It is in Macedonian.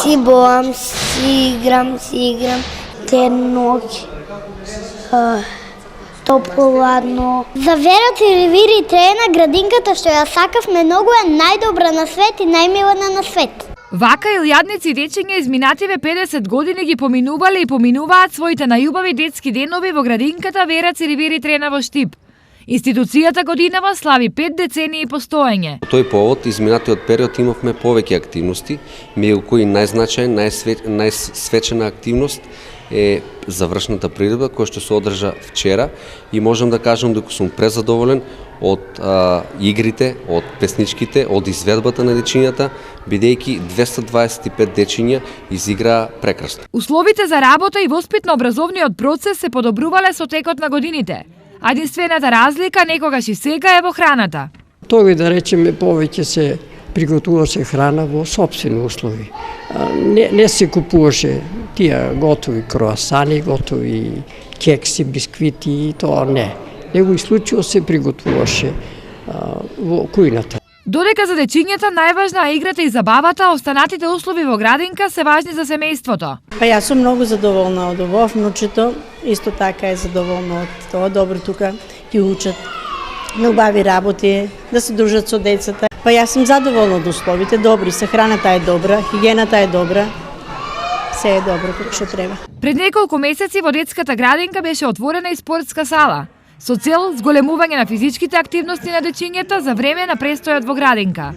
Си боам, си играм, ден, ноќ, топло, ладно. За Вера Цирвири трена градинката што ја сакавме многу е најдобра на свет и најмилена на свет. Вака илјадници дечиња изминативе 50 години ги поминувале и поминуваат своите најубави детски денови во градинката Вера Цирвири трена во Штип. Институцијата годинава слави 5 децении постоење. По тој повод, изминатиот период имавме повеќе активности, меѓу кои најзначајна, најсвечена активност е завршната приредба која што се одржа вчера и можам да кажам дека сум презадоволен од игрите, од песничките, од изведбата на дечињата, бидејќи 225 дечиња изиграа прекрасно. Условите за работа и воспитно-образовниот процес се подобрувале со текот на годините. А единствената разлика некогаш и сега е во храната. Тоа да речеме повеќе се приготуваше храна во сопствени услови. Не се купуваше тие готови круасани, готови кекси, бисквити, тоа не. Него исклучиво се приготвуваше во кујната. Додека за дечињата најважна е играта и забавата, останатите услови во градинка се важни за семејството. Јас сум многу задоволна од ово, внучето исто така е задоволно од тоа. Добро тука ги учат на убави работи, да се дружат со децата. Јас сум задоволна од условите, добри се, храната е добра, хигиената е добра. Се е добро како што треба. Пред неколку месеци во детската градинка беше отворена и спортска сала со цел зголемување на физичките активности на дечињата за време на престојот во градинка.